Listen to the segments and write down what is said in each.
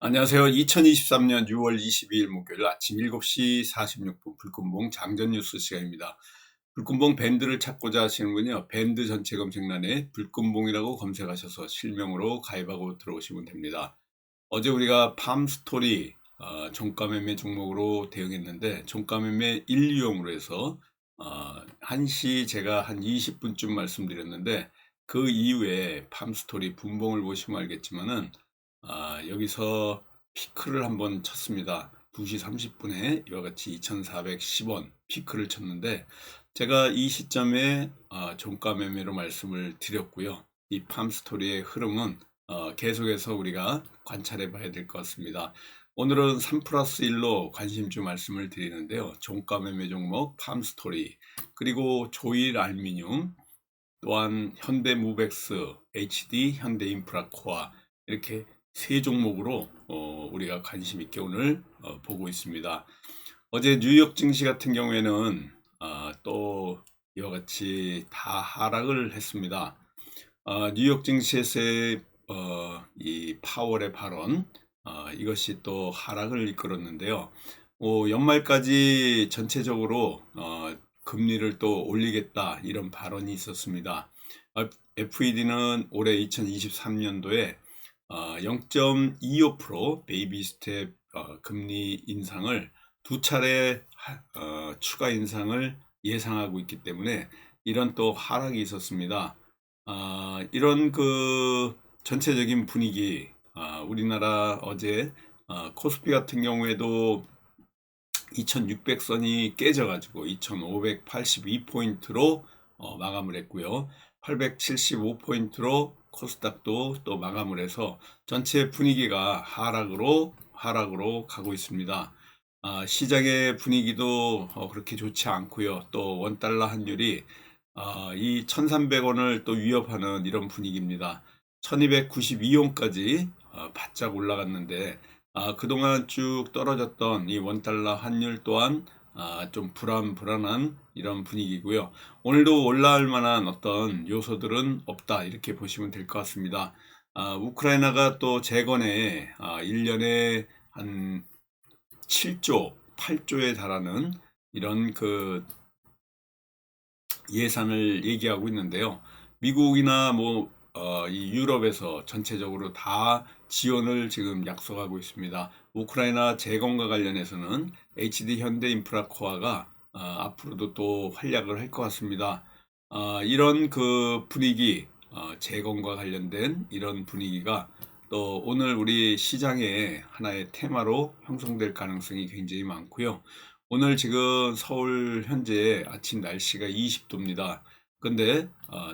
안녕하세요. 2023년 6월 22일 목요일 아침 7시 46분 불금봉 장전 뉴스 시간입니다. 불금봉 밴드를 찾고자 하시는군요. 밴드 전체 검색란에 불금봉이라고 검색하셔서 실명으로 가입하고 들어오시면 됩니다. 어제 우리가 팜스토리 종가매매 종목으로 대응했는데 종가매매 1유형으로 해서 1시 제가 한 20분쯤 말씀드렸는데 그 이후에 팜스토리 분봉을 보시면 알겠지만은 여기서 피크를 한번 쳤습니다. 2시 30분에 이와 같이 2,410원 피크를 쳤는데 제가 이 시점에 종가 매매로 말씀을 드렸고요. 이 팜스토리의 흐름은 계속해서 우리가 관찰해 봐야 될 것 같습니다. 오늘은 3 플러스 1로 관심주 말씀을 드리는데요. 종가 매매 종목 팜스토리, 그리고 조일 알미늄, 또한 현대무벡스, HD, 현대인프라코아, 이렇게 세 종목으로 우리가 관심 있게 오늘 보고 있습니다. 어제 뉴욕 증시 같은 경우에는 또 이와 같이 다 하락을 했습니다. 뉴욕 증시에서의 이 파월의 발언, 이것이 또 하락을 이끌었는데요. 연말까지 전체적으로 금리를 또 올리겠다 이런 발언이 있었습니다. FED는 올해 2023년도에 0.25% 베이비 스텝 금리 인상을 두 차례 추가 인상을 예상하고 있기 때문에 이런 또 하락이 있었습니다. 이런 그 전체적인 분위기, 우리나라 어제 코스피 같은 경우에도 2600선이 깨져가지고 2582포인트로 마감을 했고요. 875포인트로 코스닥도 또 마감을 해서 전체 분위기가 하락으로 가고 있습니다. 시장의 분위기도 그렇게 좋지 않고요. 또 원달러 환율이 이 1300원을 또 위협하는 이런 분위기입니다. 1292원까지 바짝 올라갔는데 그동안 쭉 떨어졌던 이 원달러 환율 또한 좀 불안한 이런 분위기고요. 오늘도 올라올 만한 어떤 요소들은 없다 이렇게 보시면 될 것 같습니다. 우크라이나가 또 재건에 1년에 한 7조, 8조에 달하는 이런 그 예산을 얘기하고 있는데요. 미국이나 이 유럽에서 전체적으로 다 지원을 지금 약속하고 있습니다. 우크라이나 재건과 관련해서는 HD 현대인프라코아가 앞으로도 또 활약을 할 것 같습니다. 이런 그 분위기, 재건과 관련된 이런 분위기가 또 오늘 우리 시장의 하나의 테마로 형성될 가능성이 굉장히 많고요. 오늘 지금 서울 현재 아침 날씨가 20도입니다. 근데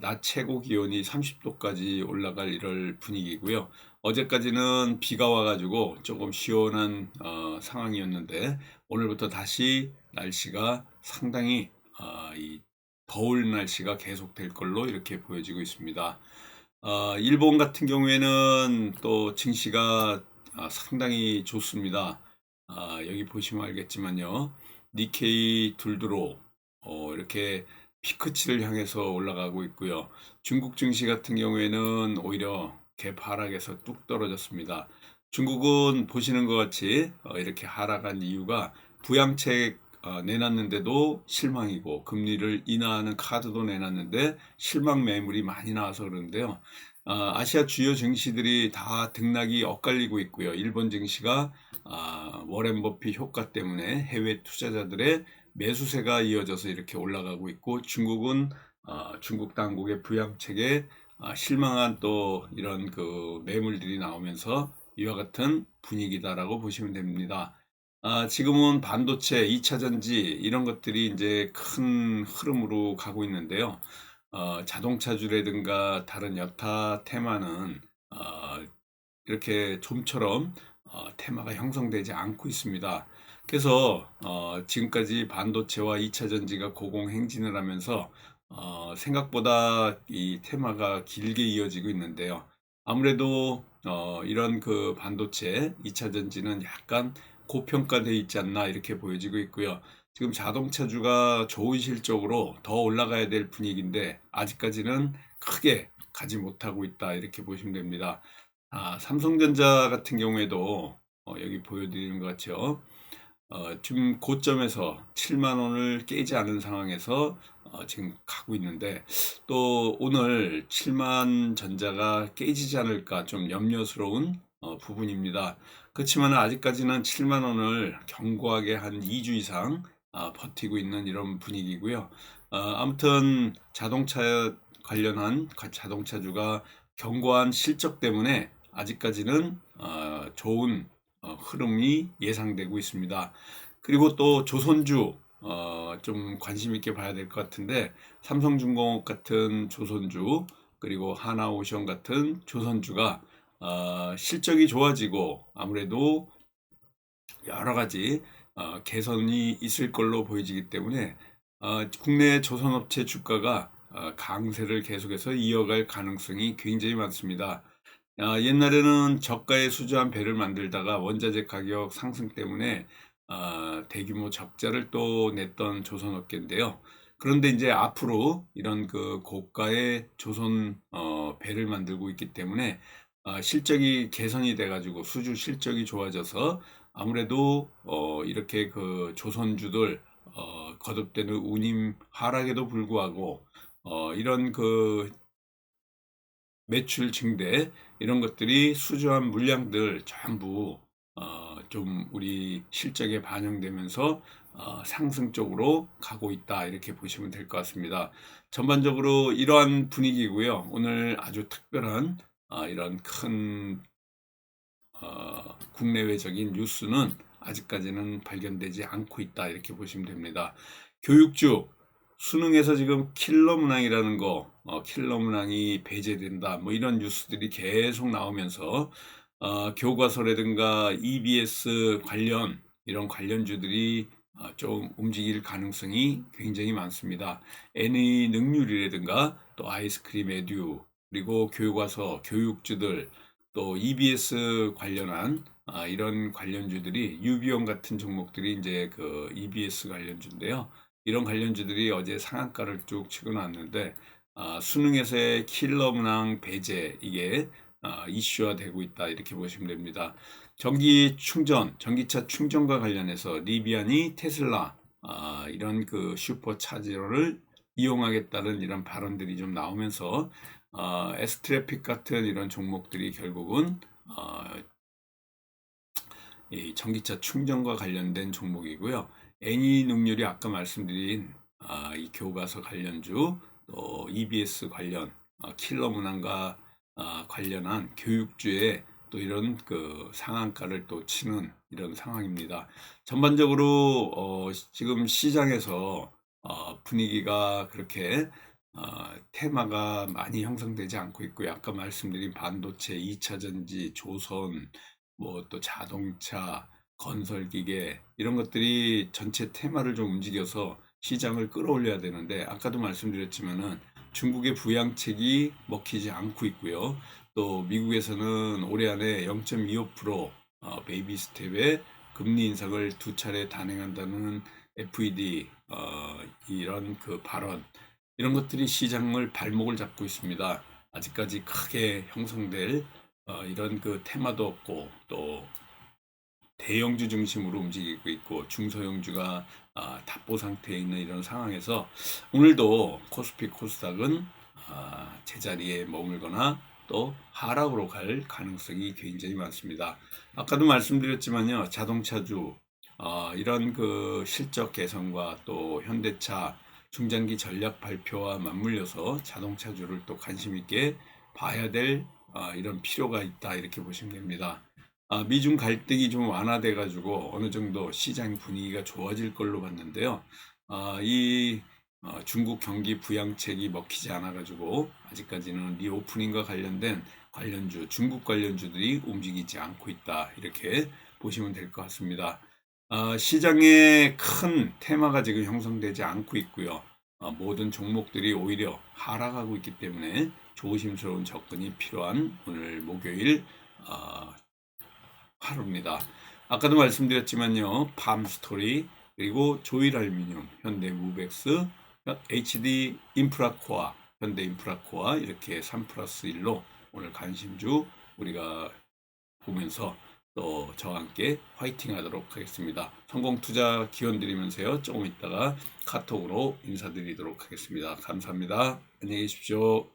낮 최고 기온이 30도까지 올라갈 이럴 분위기고요. 어제까지는 비가 와가지고 조금 시원한 상황이었는데 오늘부터 다시 날씨가 상당히 이 더울 날씨가 계속될 걸로 이렇게 보여지고 있습니다. 일본 같은 경우에는 또 증시가 상당히 좋습니다. 여기 보시면 알겠지만요. 니케이 둘두로 이렇게 피크치를 향해서 올라가고 있고요. 중국 증시 같은 경우에는 오히려 개파락에서 뚝 떨어졌습니다. 중국은 보시는 것 같이 이렇게 하락한 이유가 부양책 내놨는데도 실망이고, 금리를 인하하는 카드도 내놨는데 실망 매물이 많이 나와서 그러는데요. 아시아 주요 증시들이 다 등락이 엇갈리고 있고요. 일본 증시가 워렌 버핏 효과 때문에 해외 투자자들의 매수세가 이어져서 이렇게 올라가고 있고, 중국은 중국 당국의 부양책에 실망한 또 이런 그 매물들이 나오면서 이와 같은 분위기다라고 보시면 됩니다. 지금은 반도체, 2차 전지 이런 것들이 이제 큰 흐름으로 가고 있는데요. 자동차주라든가 다른 여타 테마는 이렇게 좀처럼 테마가 형성되지 않고 있습니다. 그래서 지금까지 반도체와 2차 전지가 고공행진을 하면서 생각보다 이 테마가 길게 이어지고 있는데요. 아무래도 이런 그 반도체, 2차 전지는 약간 고평가되어 있지 않나 이렇게 보여지고 있고요. 지금 자동차주가 좋은 실적으로 더 올라가야 될 분위기인데 아직까지는 크게 가지 못하고 있다 이렇게 보시면 됩니다. 삼성전자 같은 경우에도 여기 보여드리는 것 같죠. 지금 고점에서 7만 원을 깨지 않은 상황에서 지금 가고 있는데, 또 오늘 7만 전자가 깨지지 않을까 좀 염려스러운 부분입니다. 그렇지만 아직까지는 7만 원을 견고하게 한 2주 이상 버티고 있는 이런 분위기고요. 아무튼 자동차 관련한 자동차주가 견고한 실적 때문에 아직까지는 좋은 흐름이 예상되고 있습니다. 그리고 또 조선주 좀 관심 있게 봐야 될 것 같은데, 삼성중공업 같은 조선주, 그리고 하나오션 같은 조선주가 실적이 좋아지고 아무래도 여러 가지 개선이 있을 걸로 보여지기 때문에 국내 조선업체 주가가 강세를 계속해서 이어갈 가능성이 굉장히 많습니다. 옛날에는 저가에 수주한 배를 만들다가 원자재 가격 상승 때문에 대규모 적자를 또 냈던 조선업계인데요. 그런데 이제 앞으로 이런 그 고가의 조선 배를 만들고 있기 때문에 실적이 개선이 돼가지고 수주 실적이 좋아져서 아무래도 이렇게 그 조선주들 거듭되는 운임 하락에도 불구하고 이런 그 매출 증대 이런 것들이 수주한 물량들 전부 좀 우리 실적에 반영되면서 상승 쪽으로 가고 있다, 이렇게 보시면 될 것 같습니다. 전반적으로 이러한 분위기고요. 오늘 아주 특별한 이런 큰 국내외적인 뉴스는 아직까지는 발견되지 않고 있다, 이렇게 보시면 됩니다. 교육주, 수능에서 지금 킬러 문항이라는 거, 킬러 문항이 배제된다, 뭐 이런 뉴스들이 계속 나오면서 교과서라든가 EBS 관련 이런 관련주들이 좀 움직일 가능성이 굉장히 많습니다. NE 능률이라든가 또 아이스크림 에듀, 그리고 교과서, 교육주들, 또 EBS 관련한 이런 관련주들이, 유비용 같은 종목들이 이제 그 EBS 관련주인데요. 이런 관련주들이 어제 상한가를 쭉 치고 나왔는데 수능에서의 킬러 문항 배제, 이게 이슈화 되고 있다, 이렇게 보시면 됩니다. 전기차 충전과 관련해서 리비안이 테슬라 이런 그 슈퍼차저를 이용하겠다는 이런 발언들이 좀 나오면서 에스트래픽 같은 이런 종목들이 결국은 이 전기차 충전과 관련된 종목이고요. NE 능률이 아까 말씀드린 이 교과서 관련주, 또 EBS 관련 킬러 문항과 관련한 교육주에 또 이런 그 상한가를 또 치는 이런 상황입니다. 전반적으로 지금 시장에서 분위기가 그렇게 테마가 많이 형성되지 않고 있고요. 아까 말씀드린 반도체, 2차 전지, 조선, 뭐 또 자동차, 건설기계 이런 것들이 전체 테마를 좀 움직여서 시장을 끌어올려야 되는데, 아까도 말씀드렸지만은 중국의 부양책이 먹히지 않고 있고요. 또 미국에서는 올해 안에 0.25% 베이비 스텝의 금리 인상을 두 차례 단행한다는 FED 이런 그 발언, 이런 것들이 시장을 발목을 잡고 있습니다. 아직까지 크게 형성될 이런 그 테마도 없고, 또 대형주 중심으로 움직이고 있고 중소형주가 답보 상태에 있는 이런 상황에서 오늘도 코스피 코스닥은 제자리에 머물거나 또 하락으로 갈 가능성이 굉장히 많습니다. 아까도 말씀드렸지만요, 자동차주 이런 그 실적 개선과 또 현대차 중장기 전략 발표와 맞물려서 자동차주를 또 관심 있게 봐야 될 이런 필요가 있다, 이렇게 보시면 됩니다. 미중 갈등이 좀 완화돼 가지고 어느 정도 시장 분위기가 좋아질 걸로 봤는데요. 이 중국 경기 부양책이 먹히지 않아 가지고 아직까지는 리오프닝과 관련된 관련주, 중국 관련주들이 움직이지 않고 있다, 이렇게 보시면 될 것 같습니다. 시장에 큰 테마가 지금 형성되지 않고 있고요. 모든 종목들이 오히려 하락하고 있기 때문에 조심스러운 접근이 필요한 오늘 목요일 하루입니다. 아까도 말씀드렸지만요, 팜스토리, 그리고 조일알루미늄, 현대무벡스, HD인프라코아, 현대인프라코아, 이렇게 3+1로 오늘 관심주 우리가 보면서 또 저와 함께 화이팅 하도록 하겠습니다. 성공 투자 기원 드리면서요. 조금 있다가 카톡으로 인사드리도록 하겠습니다. 감사합니다. 안녕히 계십시오.